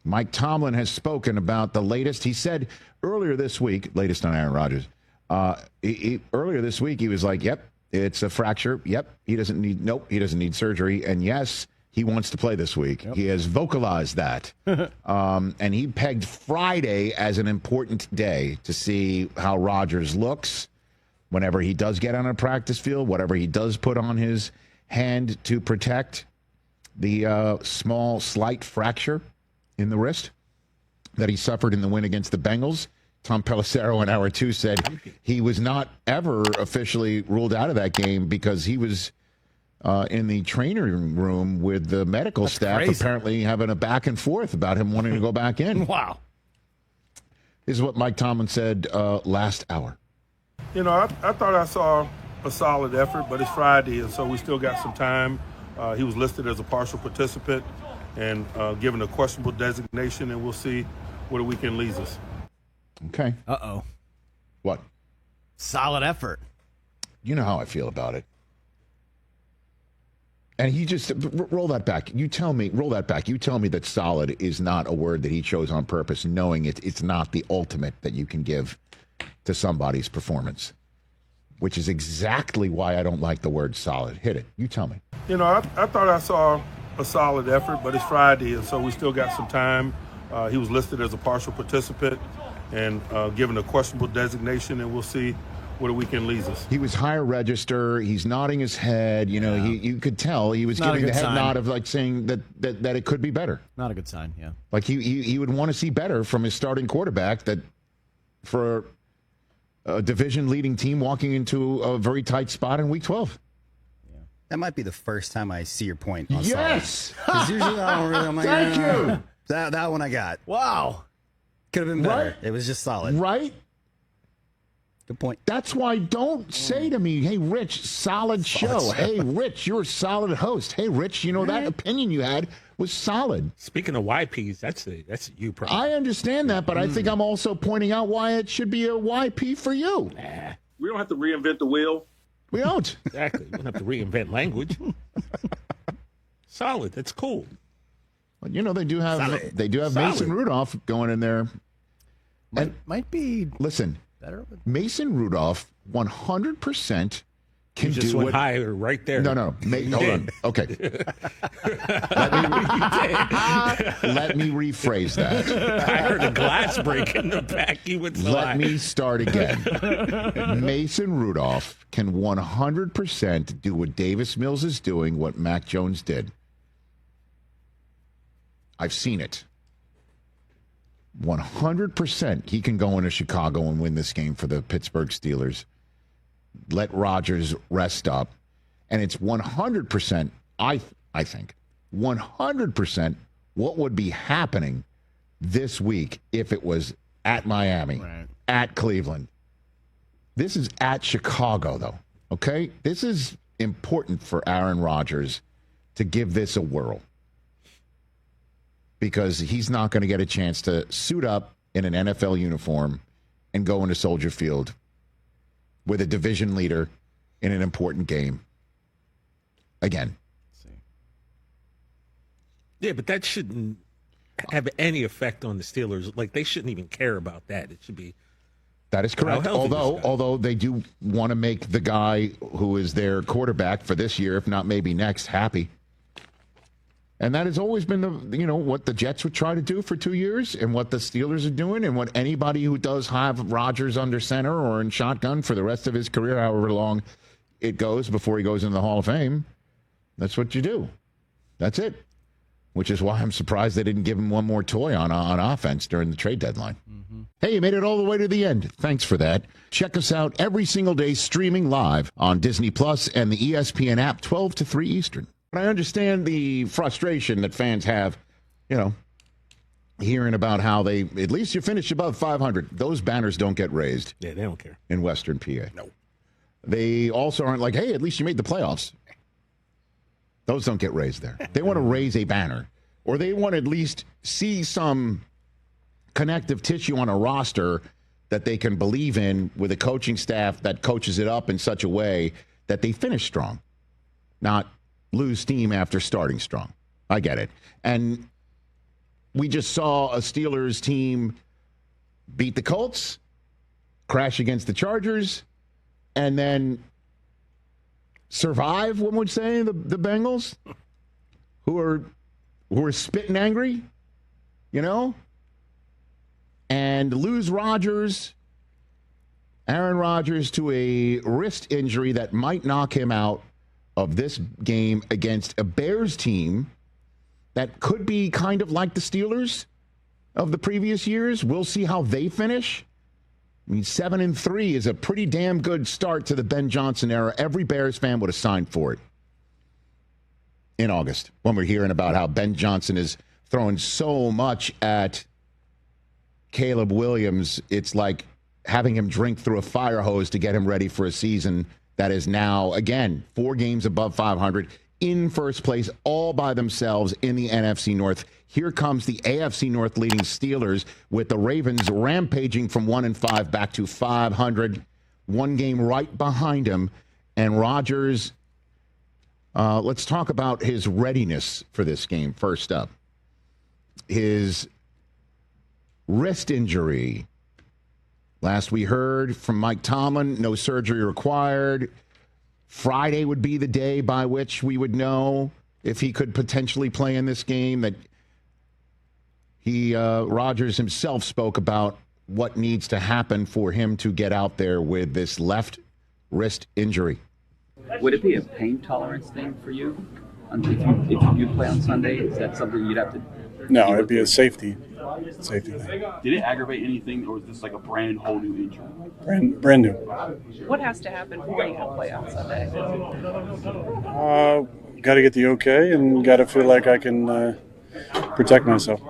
Mike Tomlin has spoken about the latest. He said earlier this week, latest on Aaron Rodgers, earlier this week he was like, yep, it's a fracture. Yep, he doesn't need surgery. And yes, he wants to play this week. Yep. He has vocalized that. And he pegged Friday as an important day to see how Rodgers looks whenever he does get on a practice field, whatever he does put on his hand to protect the small, slight fracture in the wrist that he suffered in the win against the Bengals. Tom Pelissero in hour 2 said he was not ever officially ruled out of that game because he was in the training room with the medical staff, crazy. Apparently having a back and forth about him wanting to go back in. Wow. This is what Mike Tomlin said last hour. You know, I thought I saw a solid effort, but it's Friday, and so we still got some time. He was listed as a partial participant and given a questionable designation, and we'll see where the weekend leads us. Okay. Uh-oh. What? Solid effort. You know how I feel about it. And he just, roll that back. Roll that back. You tell me that solid is not a word that he chose on purpose, knowing it's not the ultimate that you can give to somebody's performance, which is exactly why I don't like the word solid. Hit it. You tell me. You know, I thought I saw a solid effort, but it's Friday, and so we still got some time. He was listed as a partial participant and given a questionable designation, and we'll see where the weekend leads us. He was higher register. He's nodding his head. You know, you could tell he was giving the head nod of like saying that it could be better. Not a good sign, yeah. Like he would want to see better from his starting quarterback that for a division-leading team walking into a very tight spot in Week 12. That might be the first time I see your point. Yes! Because usually I don't really, I'm like, thank you! That one I got. Wow. Could have been better. Right? It was just solid. Right? Good point. That's why don't say to me, hey, Rich, solid show. Hey, Rich, you're a solid host. Hey, Rich, you know, that opinion you had was solid. Speaking of YPs, that's you problem. I understand that, but I think I'm also pointing out why it should be a YP for you. We don't have to reinvent the wheel. We don't. Exactly. We don't have to reinvent language. Solid. That's cool. But, you know, they do have Mason Rudolph going in there. Might be listen, better. Mason Rudolph 100% can just do went what higher right there. No. Hold on. Okay. Let me rephrase that. I heard a glass break in the back. He would fly. Let me start again. Mason Rudolph can 100% do what Davis Mills is doing, what Mac Jones did. I've seen it. 100% he can go into Chicago and win this game for the Pittsburgh Steelers. Let Rodgers rest up. And it's 100%, I think, 100% what would be happening this week if it was at Miami, at Cleveland. This is at Chicago, though, okay? This is important for Aaron Rodgers to give this a whirl because he's not going to get a chance to suit up in an NFL uniform and go into Soldier Field with a division leader in an important game. Again. Yeah, but that shouldn't have any effect on the Steelers. Like, they shouldn't even care about that. It should be. That is correct. Although they do want to make the guy who is their quarterback for this year, if not maybe next, happy. And that has always been what the Jets would try to do for 2 years and what the Steelers are doing and what anybody who does have Rodgers under center or in shotgun for the rest of his career, however long it goes before he goes into the Hall of Fame. That's what you do. That's it. Which is why I'm surprised they didn't give him one more toy on offense during the trade deadline. Mm-hmm. Hey, you made it all the way to the end. Thanks for that. Check us out every single day streaming live on Disney Plus and the ESPN app 12 to 3 Eastern. I understand the frustration that fans have, hearing about how at least you finished above 500. Those banners don't get raised. Yeah, they don't care. In Western PA. No. They also aren't like, hey, at least you made the playoffs. Those don't get raised there. They want to raise a banner, or they want to at least see some connective tissue on a roster that they can believe in with a coaching staff that coaches it up in such a way that they finish strong, not lose steam after starting strong. I get it. And we just saw a Steelers team beat the Colts, crash against the Chargers, and then survive, one would say, the Bengals, who are spitting angry, and lose Aaron Rodgers, to a wrist injury that might knock him out of this game against a Bears team that could be kind of like the Steelers of the previous years. We'll see how they finish. I mean, 7-3 is a pretty damn good start to the Ben Johnson era. Every Bears fan would have signed for it in August when we're hearing about how Ben Johnson is throwing so much at Caleb Williams. It's like having him drink through a fire hose to get him ready for a season that is now, again, 4 games above 500, in first place, all by themselves in the NFC North. Here comes the AFC North leading Steelers, with the Ravens rampaging from 1-5 back to 500, 1 game right behind him. And Rodgers, let's talk about his readiness for this game first up. His wrist injury. Last we heard from Mike Tomlin, no surgery required. Friday would be the day by which we would know if he could potentially play in this game. That Rodgers himself spoke about what needs to happen for him to get out there with this left wrist injury. Would it be a pain tolerance thing for you if you do play on Sunday? Is that something you'd have to? No, it'd be a safety thing. Did it aggravate anything, or is this like a whole new injury? Brand new. What has to happen for you to play on Sunday? Got to get the okay, and got to feel like I can protect myself.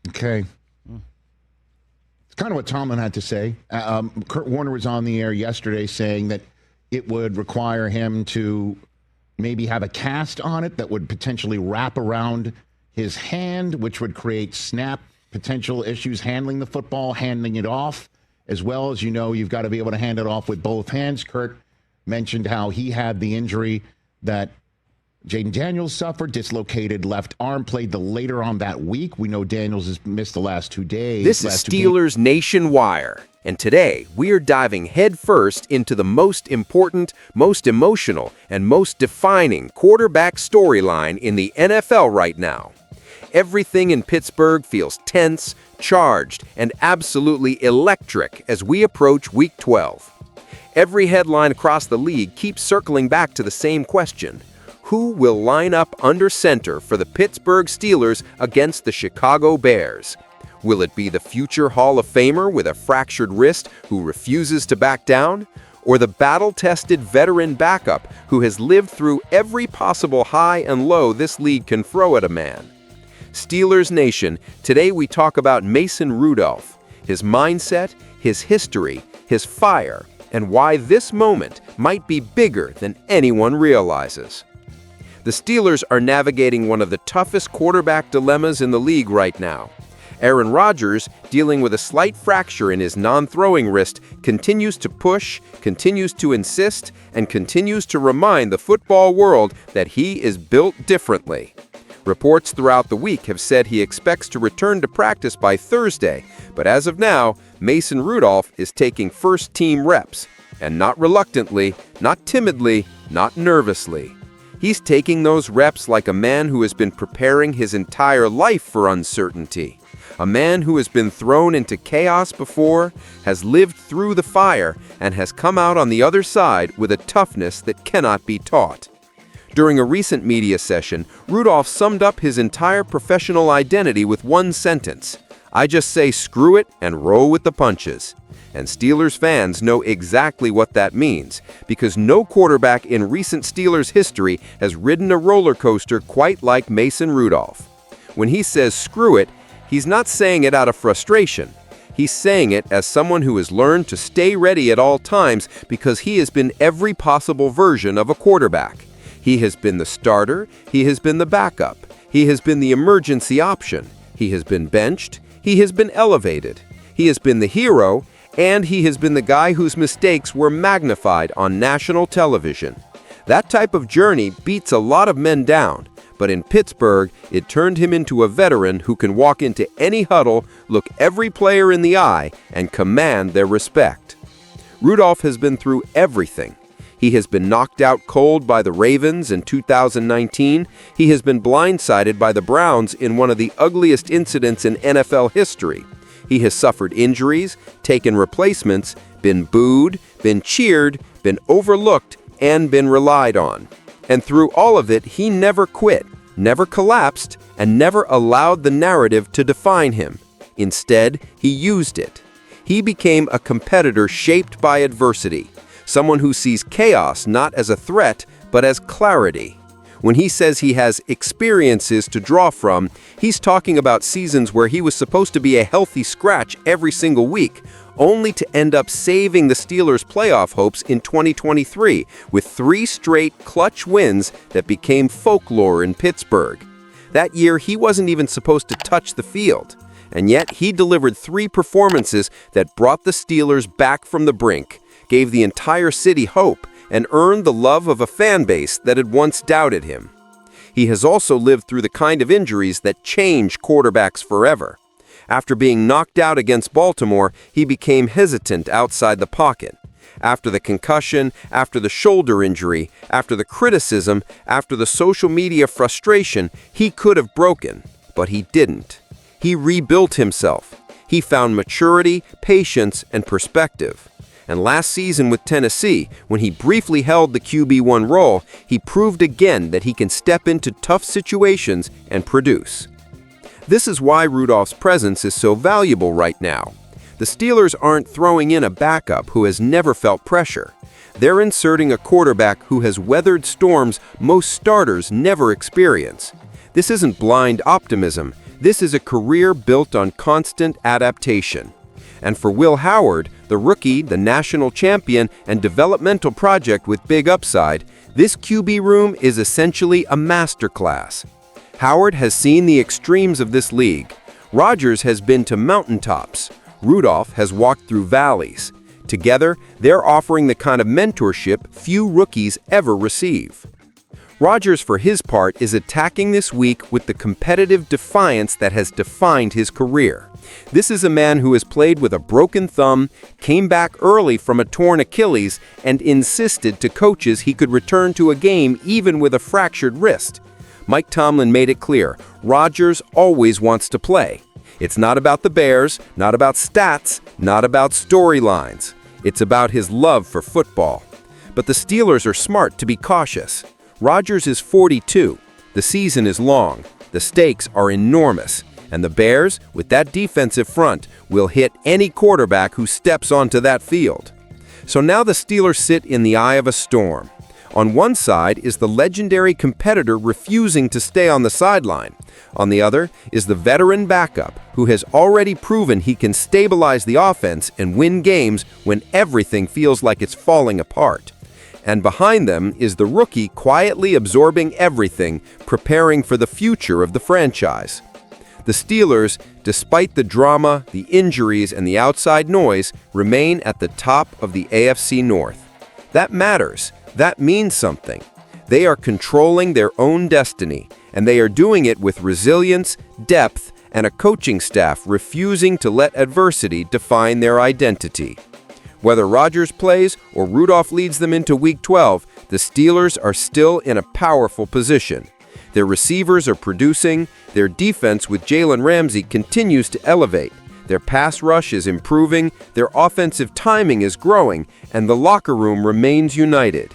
Okay. It's kind of what Tomlin had to say. Kurt Warner was on the air yesterday saying that it would require him to maybe have a cast on it that would potentially wrap around his hand, which would create snap potential issues handling the football, handing it off, as well as, you've got to be able to hand it off with both hands. Kurt mentioned how he had the injury that Jaden Daniels suffered, dislocated left arm, played later on that week. We know Daniels has missed the last 2 days. This is Steelers Nation Wire, and today we are diving headfirst into the most important, most emotional, and most defining quarterback storyline in the NFL right now. Everything in Pittsburgh feels tense, charged, and absolutely electric as we approach Week 12. Every headline across the league keeps circling back to the same question: who will line up under center for the Pittsburgh Steelers against the Chicago Bears? Will it be the future Hall of Famer with a fractured wrist who refuses to back down? Or the battle-tested veteran backup who has lived through every possible high and low this league can throw at a man? Steelers Nation, today we talk about Mason Rudolph, his mindset, his history, his fire, and why this moment might be bigger than anyone realizes. The Steelers are navigating one of the toughest quarterback dilemmas in the league right now. Aaron Rodgers, dealing with a slight fracture in his non-throwing wrist, continues to push, continues to insist, and continues to remind the football world that he is built differently. Reports throughout the week have said he expects to return to practice by Thursday, but as of now, Mason Rudolph is taking first-team reps, and not reluctantly, not timidly, not nervously. He's taking those reps like a man who has been preparing his entire life for uncertainty. A man who has been thrown into chaos before, has lived through the fire, and has come out on the other side with a toughness that cannot be taught. During a recent media session, Rudolph summed up his entire professional identity with one sentence: "I just say screw it and roll with the punches." And Steelers fans know exactly what that means, because no quarterback in recent Steelers history has ridden a roller coaster quite like Mason Rudolph. When he says screw it, he's not saying it out of frustration. He's saying it as someone who has learned to stay ready at all times because he has been every possible version of a quarterback. He has been the starter, he has been the backup, he has been the emergency option, he has been benched, he has been elevated, he has been the hero, and he has been the guy whose mistakes were magnified on national television. That type of journey beats a lot of men down, But in Pittsburgh, it turned him into a veteran who can walk into any huddle, look every player in the eye, and command their respect. Rudolph has been through everything. He has been knocked out cold by the Ravens in 2019. He has been blindsided by the Browns in one of the ugliest incidents in NFL history. He has suffered injuries, taken replacements, been booed, been cheered, been overlooked, and been relied on. And through all of it, he never quit, never collapsed, and never allowed the narrative to define him. Instead, he used it. He became a competitor shaped by adversity, someone who sees chaos not as a threat, but as clarity. When he says he has experiences to draw from, he's talking about seasons where he was supposed to be a healthy scratch every single week, only to end up saving the Steelers' playoff hopes in 2023 with 3 straight clutch wins that became folklore in Pittsburgh. That year, he wasn't even supposed to touch the field, and yet he delivered 3 performances that brought the Steelers back from the brink, gave the entire city hope, and earned the love of a fan base that had once doubted him. He has also lived through the kind of injuries that change quarterbacks forever. After being knocked out against Baltimore, he became hesitant outside the pocket. After the concussion, after the shoulder injury, after the criticism, after the social media frustration, he could have broken, but he didn't. He rebuilt himself. He found maturity, patience, and perspective. And last season with Tennessee, when he briefly held the QB1 role, he proved again that he can step into tough situations and produce. This is why Rudolph's presence is so valuable right now. The Steelers aren't throwing in a backup who has never felt pressure. They're inserting a quarterback who has weathered storms most starters never experience. This isn't blind optimism. This is a career built on constant adaptation. And for Will Howard, the rookie, the national champion, and developmental project with big upside, this QB room is essentially a masterclass. Howard has seen the extremes of this league. Rodgers has been to mountaintops. Rudolph has walked through valleys. Together, they're offering the kind of mentorship few rookies ever receive. Rodgers, for his part, is attacking this week with the competitive defiance that has defined his career. This is a man who has played with a broken thumb, came back early from a torn Achilles, and insisted to coaches he could return to a game even with a fractured wrist. Mike Tomlin made it clear, Rodgers always wants to play. It's not about the Bears, not about stats, not about storylines. It's about his love for football. But the Steelers are smart to be cautious. Rodgers is 42. The season is long. The stakes are enormous. And the Bears, with that defensive front, will hit any quarterback who steps onto that field. So now the Steelers sit in the eye of a storm. On one side is the legendary competitor refusing to stay on the sideline. On the other is the veteran backup who has already proven he can stabilize the offense and win games when everything feels like it's falling apart. And behind them is the rookie quietly absorbing everything, preparing for the future of the franchise. The Steelers, despite the drama, the injuries, and the outside noise, remain at the top of the AFC North. That matters. That means something. They are controlling their own destiny, and they are doing it with resilience, depth, and a coaching staff refusing to let adversity define their identity. Whether Rodgers plays or Rudolph leads them into Week 12, the Steelers are still in a powerful position. Their receivers are producing, their defense with Jalen Ramsey continues to elevate, their pass rush is improving, their offensive timing is growing, and the locker room remains united.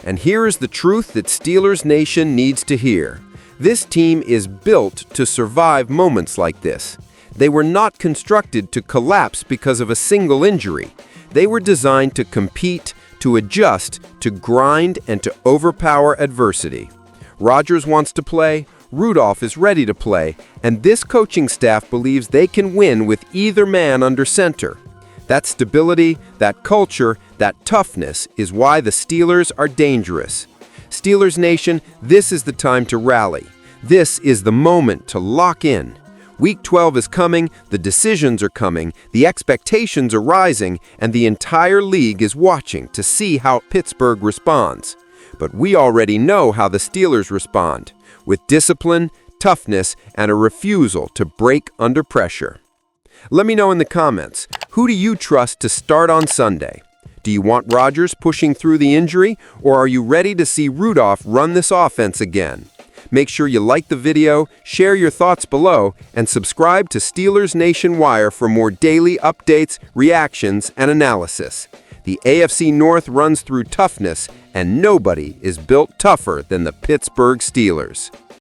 And here is the truth that Steelers Nation needs to hear. This team is built to survive moments like this. They were not constructed to collapse because of a single injury. They were designed to compete, to adjust, to grind, and to overpower adversity. Rodgers wants to play, Rudolph is ready to play, and this coaching staff believes they can win with either man under center. That stability, that culture, that toughness is why the Steelers are dangerous. Steelers Nation, this is the time to rally. This is the moment to lock in. Week 12 is coming, the decisions are coming, the expectations are rising, and the entire league is watching to see how Pittsburgh responds. But we already know how the Steelers respond. with discipline, toughness, and a refusal to break under pressure. Let me know in the comments, who do you trust to start on Sunday? Do you want Rodgers pushing through the injury, or are you ready to see Rudolph run this offense again? Make sure you like the video, share your thoughts below, and subscribe to Steelers Nation Wire for more daily updates, reactions, and analysis. The AFC North runs through toughness, and nobody is built tougher than the Pittsburgh Steelers.